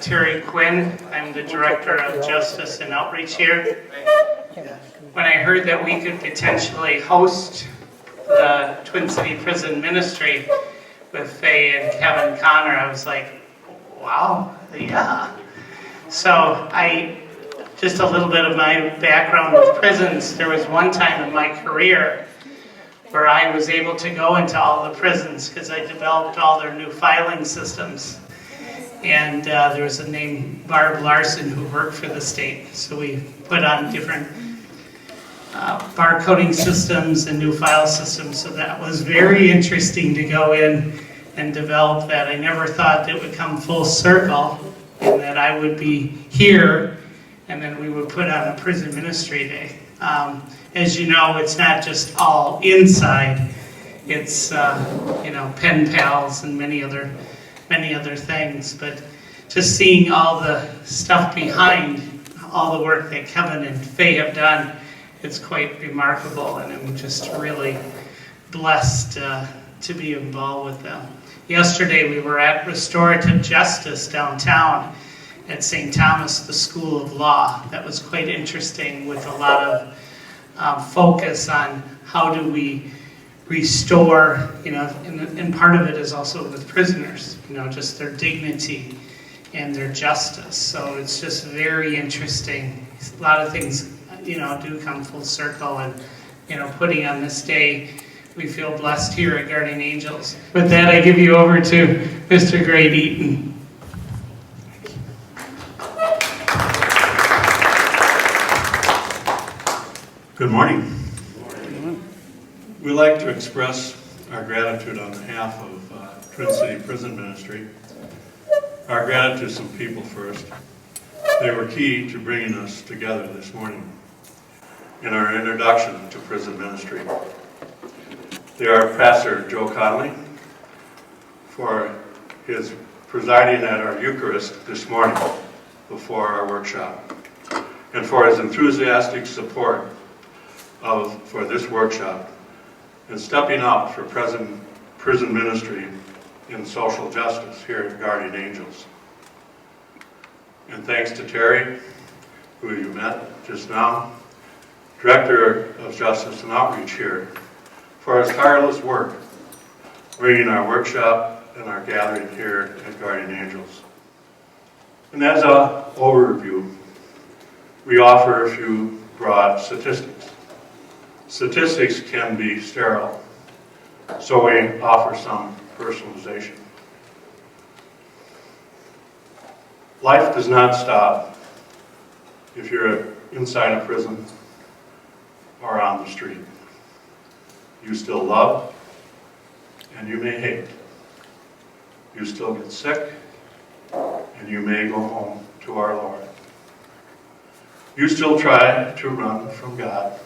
Terry Quinn. I'm the Director of Justice and Outreach here. When I heard that we could potentially host the Twin City Prison Ministry with Faye and Kevin Connor, I was like, wow, yeah. So just a little bit of my background with prisons. There was one time in my career where I was able to go into all the prisons because I developed all their new filing systems. And there was a named Barb Larson who worked for the state. So we put on different barcoding systems and new file systems. So that was very interesting to go in and develop that. I never thought it would come full circle and that I would be here and then we would put on a prison ministry day. As you know, it's not just all inside. It's pen pals and many other things. But just seeing all the stuff behind all the work that Kevin and Faye have done, it's quite remarkable, and I'm just really blessed to be involved with them. Yesterday we were at Restorative Justice downtown at St. Thomas, the School of Law. That was quite interesting with a lot of focus on how do we restore, and part of it is also with prisoners, just their dignity and their justice. So it's just very interesting. A lot of things, do come full circle, and, putting on this day, we feel blessed here at Guardian Angels. With that, I give you over to Mr. Greg Eaton. Good morning. We'd like to express our gratitude on behalf of Twin City Prison Ministry. Our gratitude to some people first. They were key to bringing us together this morning in our introduction to prison ministry. They are Pastor Joe Connolly for his presiding at our Eucharist this morning before our workshop, and for his enthusiastic support for this workshop and stepping up for prison ministry in social justice here at Guardian Angels. And thanks to Terry, who you met just now, Director of Justice and Outreach here, for his tireless work bringing our workshop and our gathering here at Guardian Angels. And as an overview, we offer a few broad statistics. Statistics can be sterile, so we offer some personalization. Life does not stop if you're inside a prison or on the street. You still love, and you may hate. You still get sick, and you may go home to our Lord. You still try to run from God,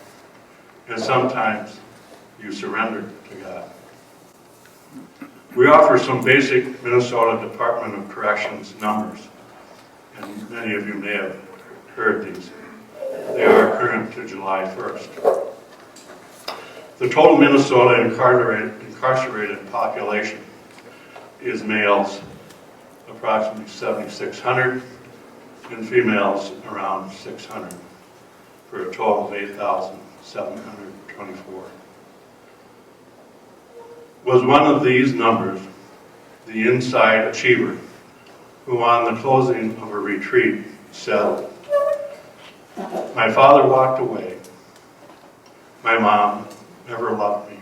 and sometimes you surrender to God. We offer some basic Minnesota Department of Corrections numbers, and many of you may have heard these. They are current to July 1st. The total Minnesota incarcerated population is males approximately 7,600 and females around 600 for a total of 8,724. Was one of these numbers the inside achiever who on the closing of a retreat said, "My father walked away. My mom never loved me."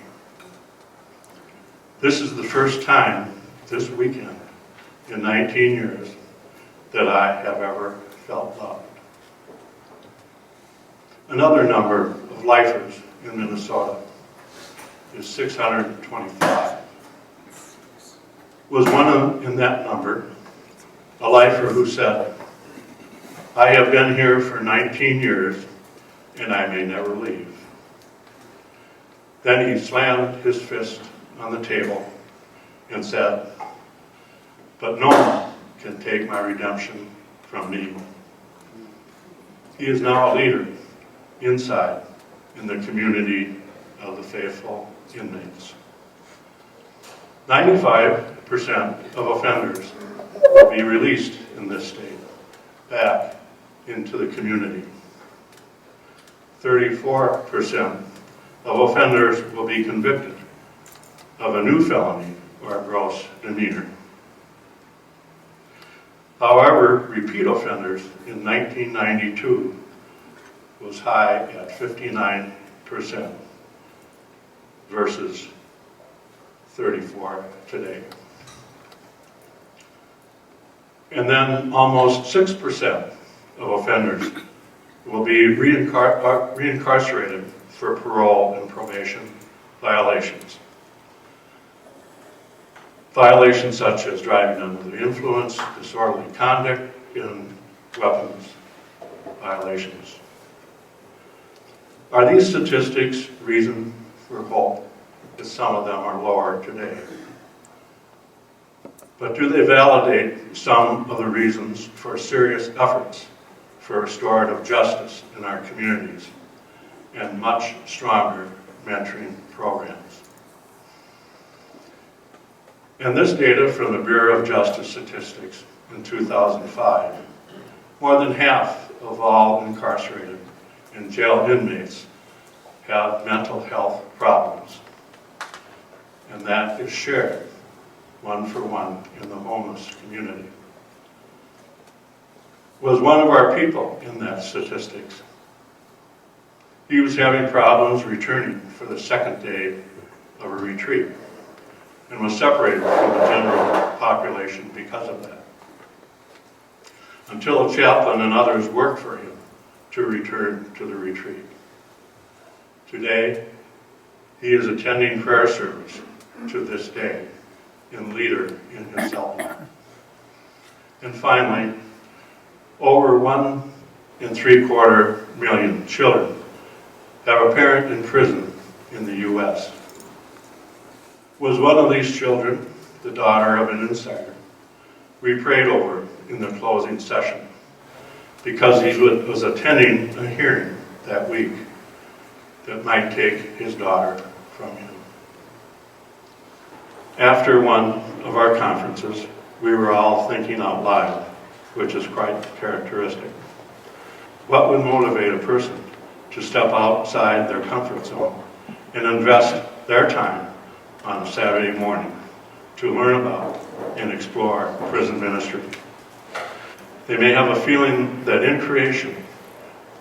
This is the first time this weekend in 19 years that I have ever felt loved. Another number of lifers in Minnesota is 625. Was one in that number a lifer who said, "I have been here for 19 years and I may never leave." Then he slammed his fist on the table and said, "But no one can take my redemption from me." He is now a leader inside in the community of the faithful inmates. 95% of offenders will be released in this state back into the community. 34% of offenders will be convicted of a new felony or gross demeanor. However, repeat offenders in 1992 was high at 59% versus 34 today. And then almost 6% of offenders will be reincarcerated for parole and probation violations. Violations such as driving under the influence, disorderly conduct, and weapons violations. Are these statistics reason for hope that some of them are lower today? But do they validate some of the reasons for serious efforts for restorative justice in our communities and much stronger mentoring programs? And this data from the Bureau of Justice Statistics in 2005, more than half of all incarcerated and jail inmates have mental health problems. And that is shared one for one in the homeless community. Was one of our people in that statistics. He was having problems returning for the second day of a retreat and was separated from the general population because of that, until a chaplain and others worked for him to return to the retreat. Today, he is attending prayer service to this day and leader in his cell block. And finally, over 1.75 million children have a parent in prison in the U.S. Was one of these children the daughter of an insider we prayed over in the closing session because he was attending a hearing that week that might take his daughter from him. After one of our conferences, we were all thinking out loud, which is quite characteristic. What would motivate a person to step outside their comfort zone and invest their time on a Saturday morning to learn about and explore prison ministry? They may have a feeling that in creation,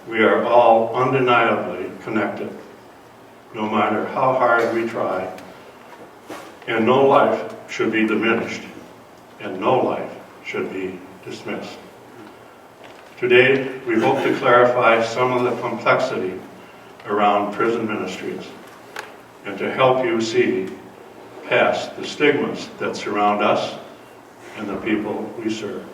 we are all undeniably connected, no matter how hard we try, and no life should be diminished, and no life should be dismissed. Today, we hope to clarify some of the complexity around prison ministries and to help you see past the stigmas that surround us and the people we serve.